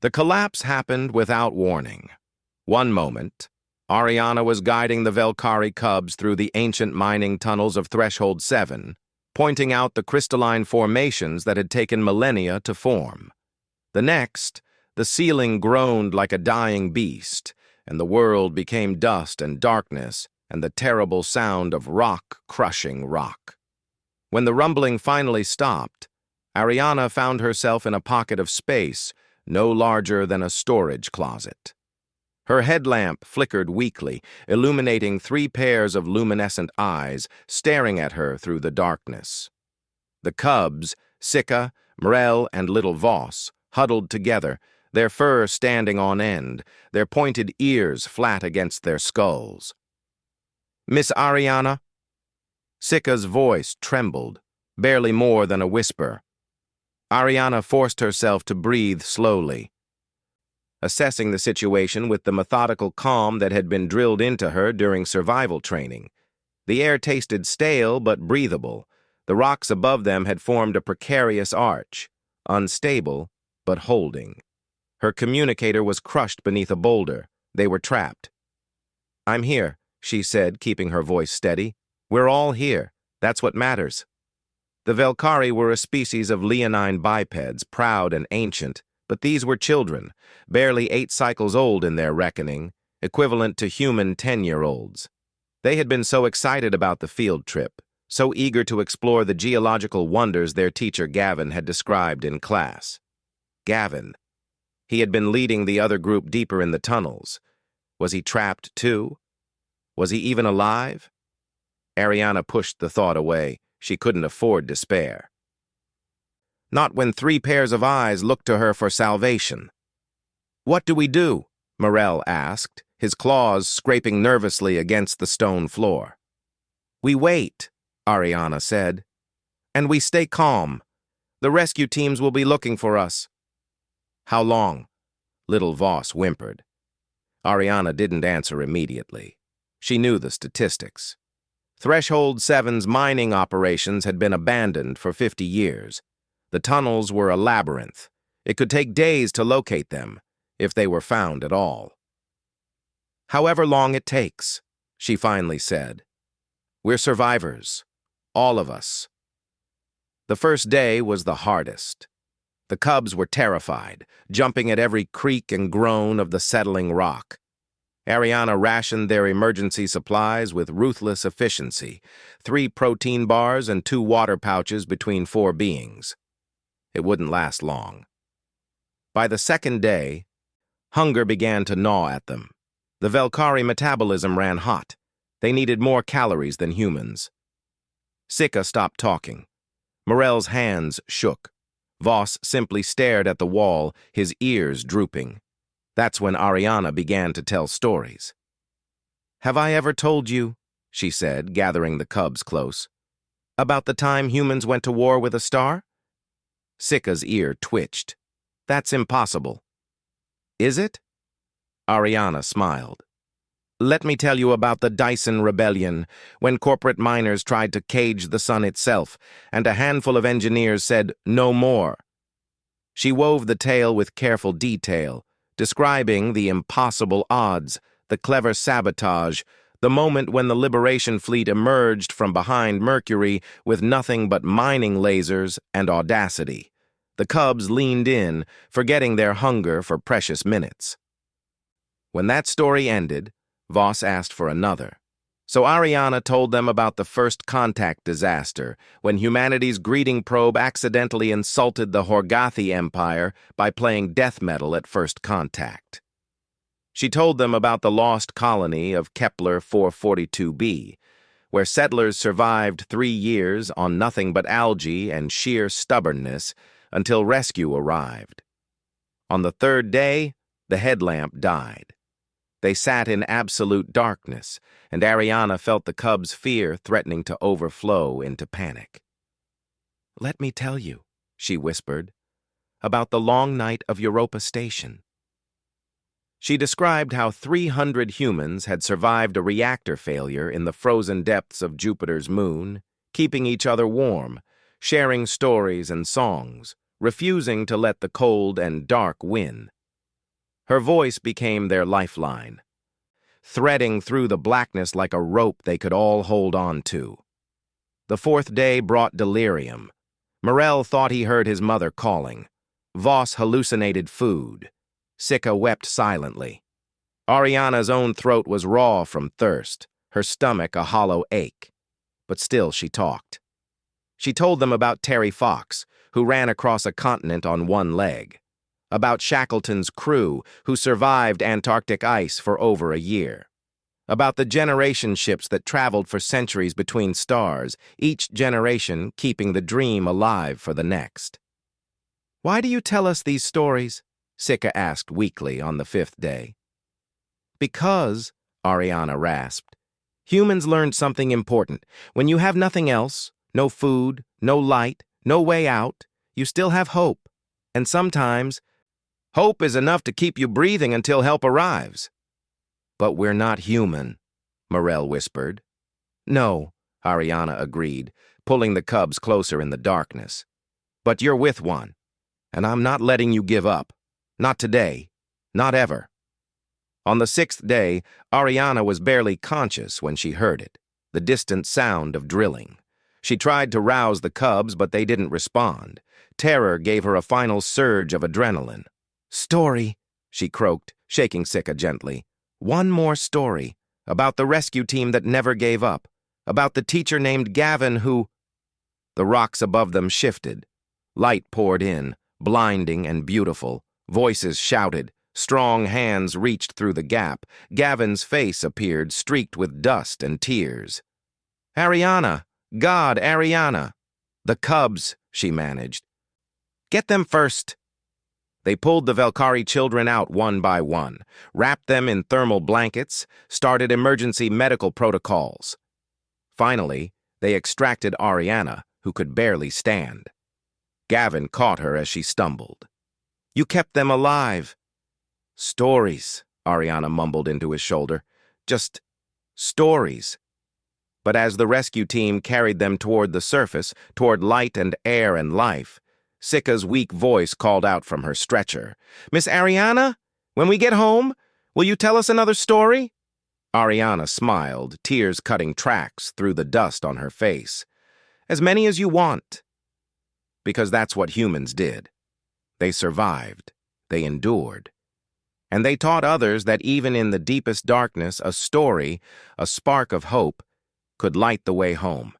The collapse happened without warning. One moment, Ariana was guiding the Velkari cubs through the ancient mining tunnels of Threshold 7, pointing out the crystalline formations that had taken millennia to form. The next, the ceiling groaned like a dying beast, and the world became dust and darkness and the terrible sound of rock crushing rock. When the rumbling finally stopped, Ariana found herself in a pocket of space no larger than a storage closet. Her headlamp flickered weakly, illuminating 3 pairs of luminescent eyes staring at her through the darkness. The cubs, Sika, Mrel, and little Voss, huddled together, their fur standing on end, their pointed ears flat against their skulls. "Miss Ariana?" Sika's voice trembled, barely more than a whisper. Ariana forced herself to breathe slowly, assessing the situation with the methodical calm that had been drilled into her during survival training. The air tasted stale but breathable. The rocks above them had formed a precarious arch, unstable but holding. Her communicator was crushed beneath a boulder. They were trapped. "I'm here," she said, keeping her voice steady. "We're all here. That's what matters." The Velkari were a species of leonine bipeds, proud and ancient, but these were children, barely 8 cycles old in their reckoning, equivalent to human 10-year-olds. They had been so excited about the field trip, so eager to explore the geological wonders their teacher Gavin had described in class. Gavin. He had been leading the other group deeper in the tunnels. Was he trapped too? Was he even alive? Ariana pushed the thought away. She couldn't afford despair. Not when 3 pairs of eyes looked to her for salvation. "What do we do?" Mrel asked, his claws scraping nervously against the stone floor. "We wait," Ariana said. "And we stay calm. The rescue teams will be looking for us." "How long?" Little Voss whimpered. Ariana didn't answer immediately. She knew the statistics. Threshold 7's mining operations had been abandoned for 50 years. The tunnels were a labyrinth. It could take days to locate them, if they were found at all. "However long it takes," she finally said. "We're survivors. All of us." The first day was the hardest. The cubs were terrified, jumping at every creak and groan of the settling rock. Ariana rationed their emergency supplies with ruthless efficiency, 3 protein bars and 2 water pouches between 4 beings. It wouldn't last long. By the second day, hunger began to gnaw at them. The Velkari metabolism ran hot. They needed more calories than humans. Sika stopped talking. Mrel's hands shook. Voss simply stared at the wall, his ears drooping. That's when Ariana began to tell stories. "Have I ever told you," she said, gathering the cubs close, "about the time humans went to war with a star?" Sika's ear twitched. "That's impossible." "Is it?" Ariana smiled. "Let me tell you about the Dyson Rebellion, when corporate miners tried to cage the sun itself, and a handful of engineers said, 'No more.'" She wove the tale with careful detail, describing the impossible odds, the clever sabotage, the moment when the Liberation Fleet emerged from behind Mercury with nothing but mining lasers and audacity. The cubs leaned in, forgetting their hunger for precious minutes. When that story ended, Voss asked for another. So Ariana told them about the first contact disaster, when humanity's greeting probe accidentally insulted the Horgathi Empire by playing death metal at first contact. She told them about the lost colony of Kepler 442b, where settlers survived 3 years on nothing but algae and sheer stubbornness until rescue arrived. On the 3rd day, the headlamp died. They sat in absolute darkness, and Ariana felt the cubs' fear threatening to overflow into panic. "Let me tell you," she whispered, "about the long night of Europa Station." She described how 300 humans had survived a reactor failure in the frozen depths of Jupiter's moon, keeping each other warm, sharing stories and songs, refusing to let the cold and dark win. Her voice became their lifeline, threading through the blackness like a rope they could all hold on to. The fourth day brought delirium. Morel thought he heard his mother calling. Voss hallucinated food. Sika wept silently. Ariana's own throat was raw from thirst, her stomach a hollow ache. But still she talked. She told them about Terry Fox, who ran across a continent on one leg. About Shackleton's crew, who survived Antarctic ice for over a year. About the generation ships that traveled for centuries between stars, each generation keeping the dream alive for the next. "Why do you tell us these stories?" Sika asked weakly on the fifth day. "Because," Ariana rasped, "humans learned something important. When you have nothing else, no food, no light, no way out, you still have hope. And sometimes, hope is enough to keep you breathing until help arrives." "But we're not human," Morel whispered. "No," Ariana agreed, pulling the cubs closer in the darkness. "But you're with one, and I'm not letting you give up. Not today. Not ever." On the sixth day, Ariana was barely conscious when she heard it, the distant sound of drilling. She tried to rouse the cubs, but they didn't respond. Terror gave her a final surge of adrenaline. "Story," she croaked, shaking Sika gently. "One more story, about the rescue team that never gave up, about the teacher named Gavin who—" The rocks above them shifted. Light poured in, blinding and beautiful. Voices shouted. Strong hands reached through the gap. Gavin's face appeared, streaked with dust and tears. "Ariana! God, Ariana!" "The cubs," she managed. "Get them first." They pulled the Valkyrie children out one by one, wrapped them in thermal blankets, started emergency medical protocols. Finally, they extracted Ariana, who could barely stand. Gavin caught her as she stumbled. "You kept them alive." "Stories," Ariana mumbled into his shoulder. "Just stories." But as the rescue team carried them toward the surface, toward light and air and life, Sika's weak voice called out from her stretcher. "Miss Ariana, when we get home, will you tell us another story?" Ariana smiled, tears cutting tracks through the dust on her face. "As many as you want." Because that's what humans did. They survived. They endured. And they taught others that even in the deepest darkness, a story, a spark of hope, could light the way home.